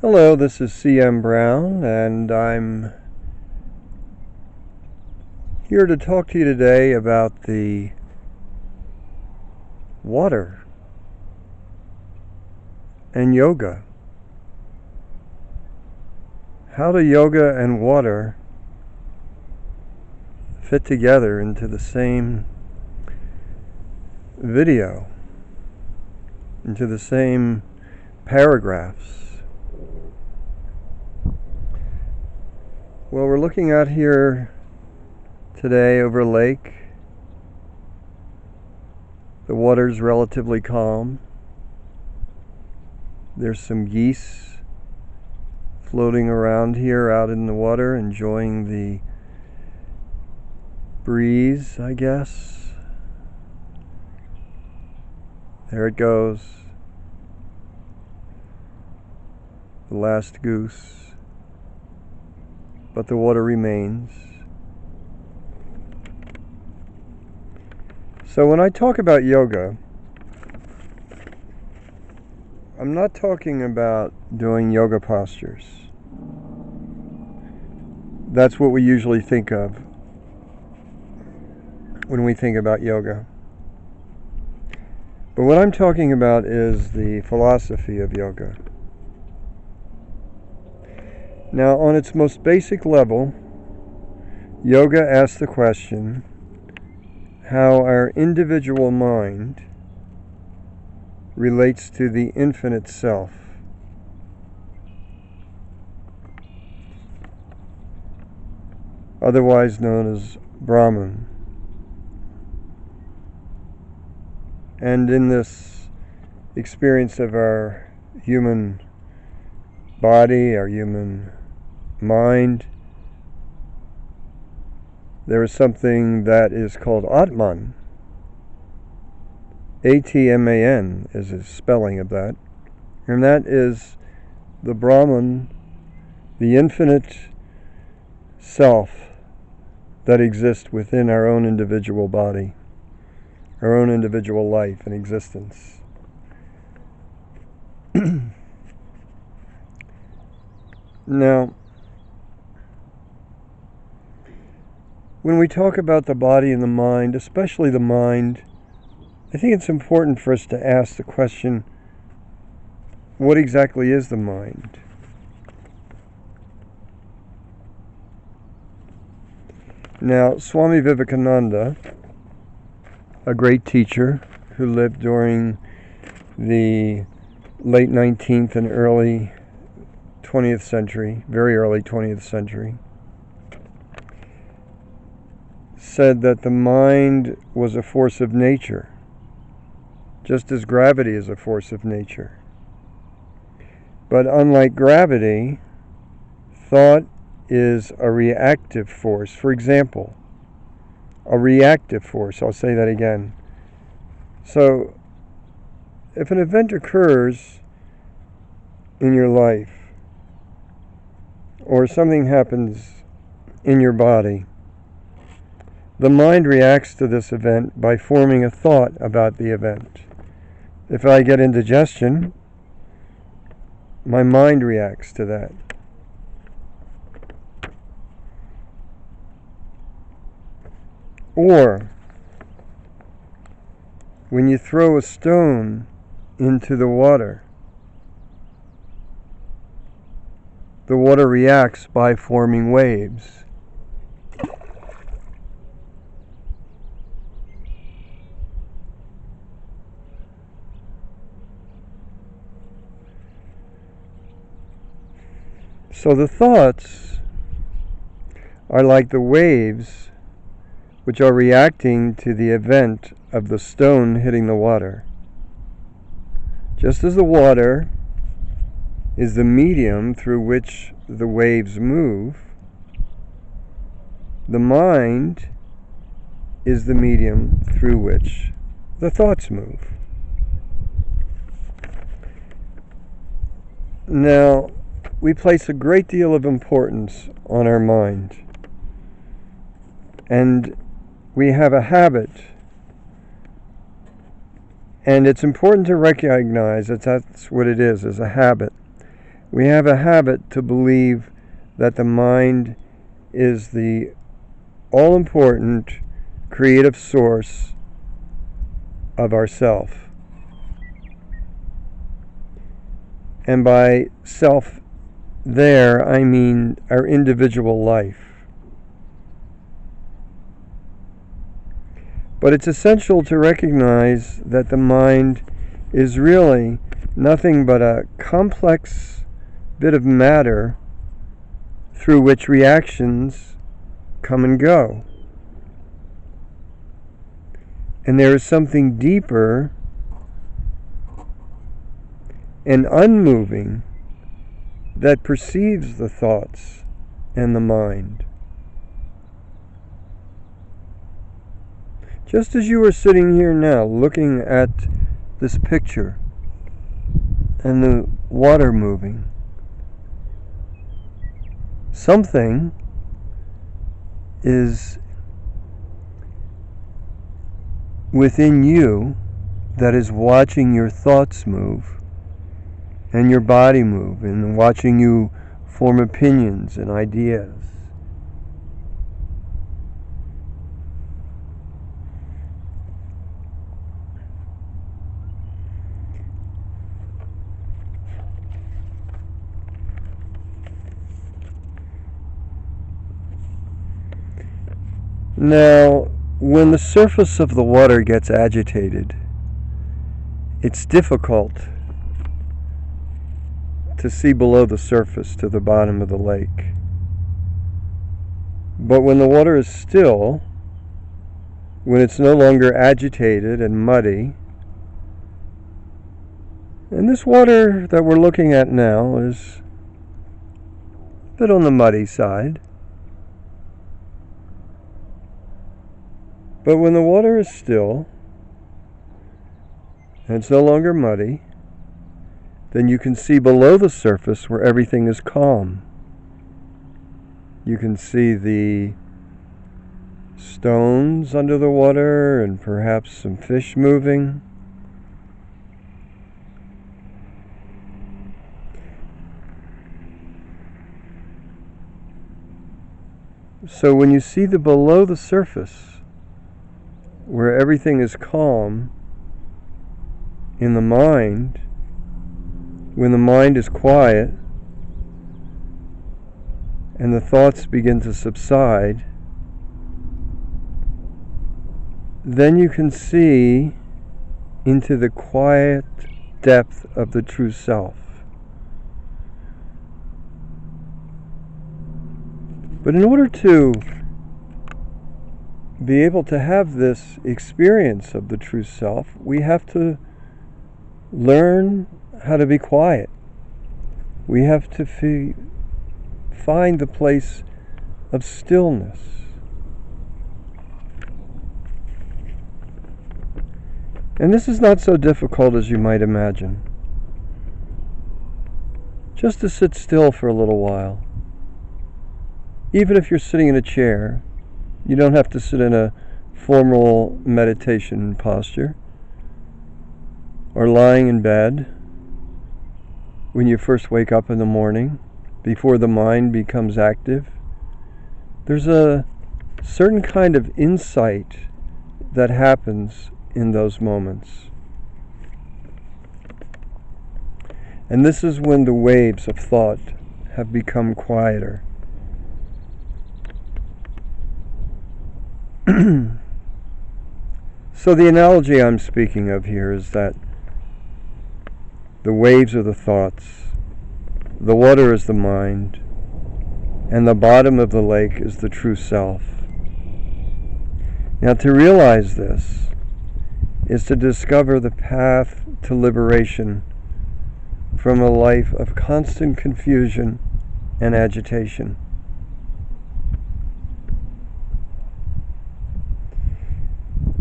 Hello, this is C.M. Brown, and I'm here to talk to you today about the water and yoga. How do yoga and water fit together into the same video, into the same paragraphs? Well, we're looking out here today over a lake. The water's relatively calm. There's some geese floating around here out in the water, enjoying the breeze, I guess. There it goes. The last goose. But the water remains. So when I talk about yoga, I'm not talking about doing yoga postures. That's what we usually think of when we think about yoga. But what I'm talking about is the philosophy of yoga. Now, on its most basic level, yoga asks the question how our individual mind relates to the infinite self. Otherwise known as Brahman. And in this experience of our human body, our human mind, there is something that is called Atman. Atman is the spelling of that. And that is the Brahman, the infinite self that exists within our own individual body, our own individual life and existence. Now, when we talk about the body and the mind, especially the mind, I think it's important for us to ask the question, what exactly is the mind? Now, Swami Vivekananda, a great teacher who lived during the late 19th and early 20th century, very early 20th century, said that the mind was a force of nature, just as gravity is a force of nature. But unlike gravity, thought is a reactive force. For example, a reactive force. I'll say that again. So, if an event occurs in your life, or something happens in your body, the mind reacts to this event by forming a thought about the event. If I get indigestion, my mind reacts to that. Or, when you throw a stone into the water reacts by forming waves. So the thoughts are like the waves which are reacting to the event of the stone hitting the water. Just as the water is the medium through which the waves move, the mind is the medium through which the thoughts move. Now, we place a great deal of importance on our mind. And we have a habit. And it's important to recognize that that's what it is a habit. We have a habit to believe that the mind is the all-important creative source of ourself. And by self there, I mean our individual life. But it's essential to recognize that the mind is really nothing but a complex bit of matter through which reactions come and go. And there is something deeper and unmoving that perceives the thoughts and the mind. Just as you are sitting here now looking at this picture and the water moving, something is within you that is watching your thoughts move and your body move and watching you form opinions and ideas. Now, when the surface of the water gets agitated, it's difficult to see below the surface to the bottom of the lake. But when the water is still, when it's no longer agitated and muddy, and this water that we're looking at now is a bit on the muddy side, but when the water is still and it's no longer muddy, then you can see below the surface where everything is calm. You can see the stones under the water and perhaps some fish moving. So when you see the below the surface, where everything is calm in the mind, when the mind is quiet and the thoughts begin to subside, then you can see into the quiet depth of the true self. But in order to be able to have this experience of the true self, we have to learn how to be quiet. We have to find the place of stillness. And this is not so difficult as you might imagine. Just to sit still for a little while. Even if you're sitting in a chair, you don't have to sit in a formal meditation posture, or lying in bed when you first wake up in the morning, before the mind becomes active. There's a certain kind of insight that happens in those moments. And this is when the waves of thought have become quieter. So the analogy I'm speaking of here is that the waves are the thoughts, the water is the mind, and the bottom of the lake is the true self. Now, to realize this is to discover the path to liberation from a life of constant confusion and agitation.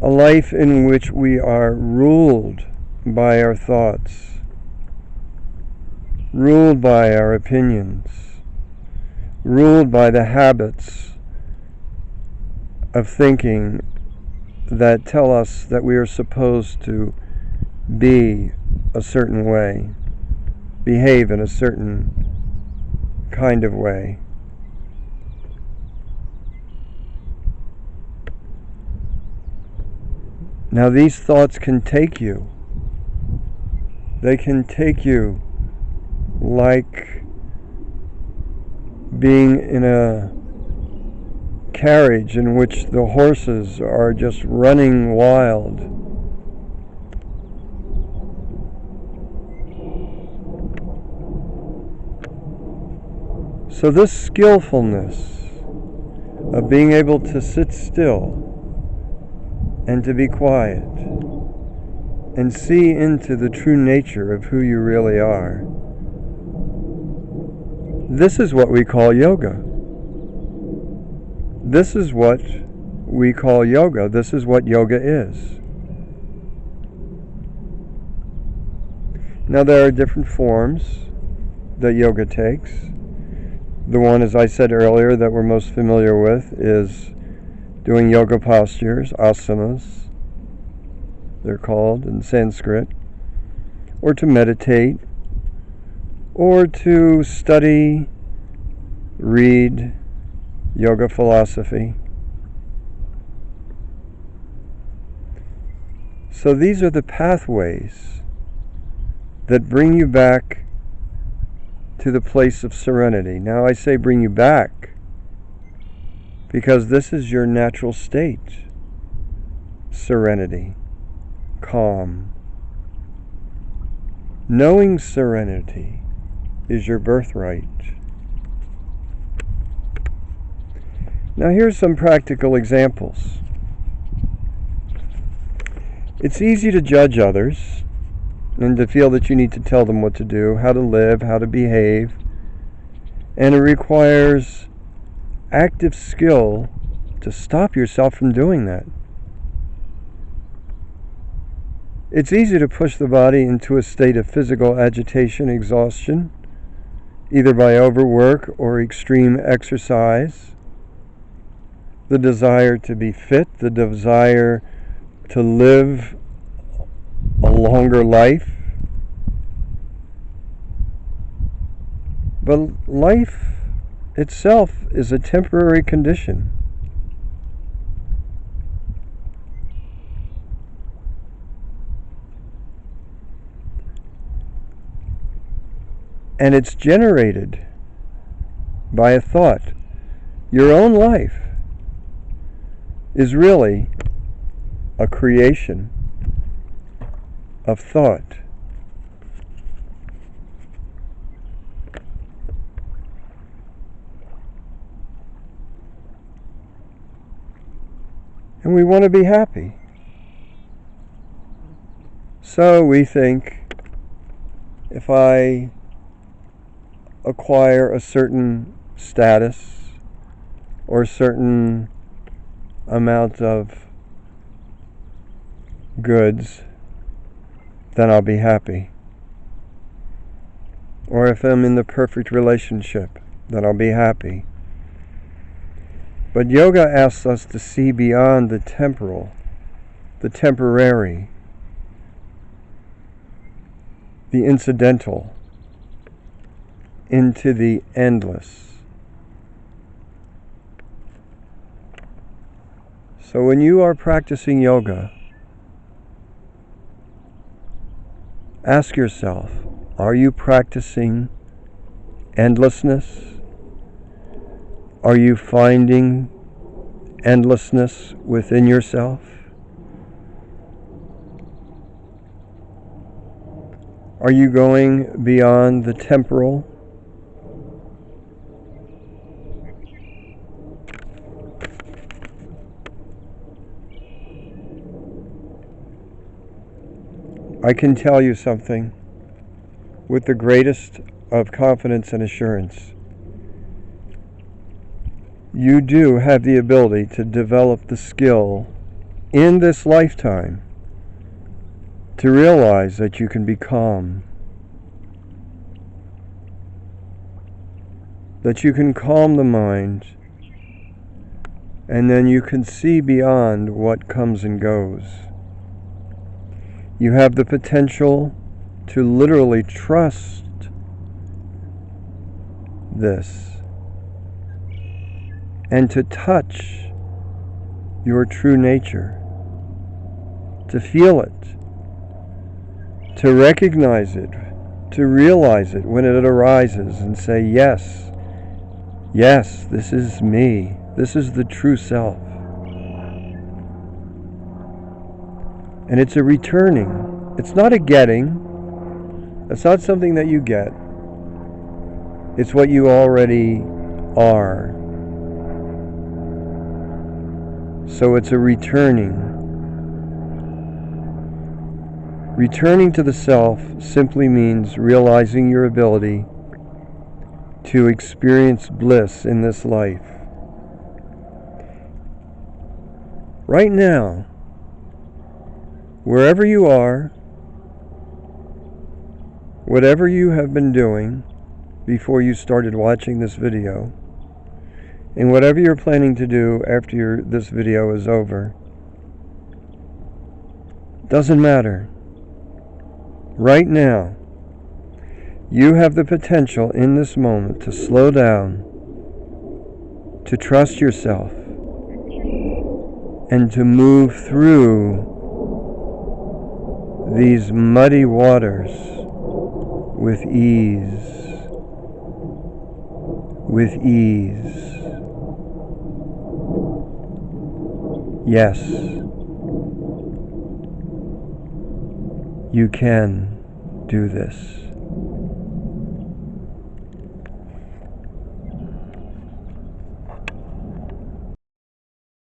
A life in which we are ruled by our thoughts, ruled by our opinions, ruled by the habits of thinking that tell us that we are supposed to be a certain way, behave in a certain kind of way. Now these thoughts can take you. They can take you like being in a carriage in which the horses are just running wild. So this skillfulness of being able to sit still and to be quiet and see into the true nature of who you really are, this is what we call yoga. This is what we call yoga. This is what yoga is. Now there are different forms that yoga takes. The one, as I said earlier, that we're most familiar with is doing yoga postures, asanas, they're called in Sanskrit, or to meditate, or to study, read yoga philosophy. So these are the pathways that bring you back to the place of serenity. Now I say bring you back because this is your natural state. Serenity, calm. Knowing serenity is your birthright. Now here's some practical examples. It's easy to judge others and to feel that you need to tell them what to do, how to live, how to behave. And it requires active skill to stop yourself from doing that. It's easy to push the body into a state of physical agitation, exhaustion, either by overwork or extreme exercise. The desire to be fit, the desire to live a longer life. But life itself is a temporary condition. And it's generated by a thought. Your own life is really a creation of thought. And we want to be happy. So we think, if I acquire a certain status or a certain amount of goods, then I'll be happy. Or if I'm in the perfect relationship, then I'll be happy. But yoga asks us to see beyond the temporal, the temporary, the incidental, into the endless. So when you are practicing yoga, ask yourself, are you practicing endlessness? Are you finding endlessness within yourself? Are you going beyond the temporal? I can tell you something with the greatest of confidence and assurance. You do have the ability to develop the skill in this lifetime to realize that you can be calm, that you can calm the mind, and then you can see beyond what comes and goes. You have the potential to literally trust this and to touch your true nature, to feel it, to recognize it, to realize it when it arises and say, yes, yes, this is me. This is the true self. And it's a returning. It's not a getting. It's not something that you get. It's what you already are. So it's a returning. Returning to the self simply means realizing your ability to experience bliss in this life. Right now, wherever you are, whatever you have been doing before you started watching this video, and whatever you're planning to do after this video is over, doesn't matter. Right now, you have the potential in this moment to slow down, to trust yourself, and to move through these muddy waters with ease. With ease. Yes, you can do this.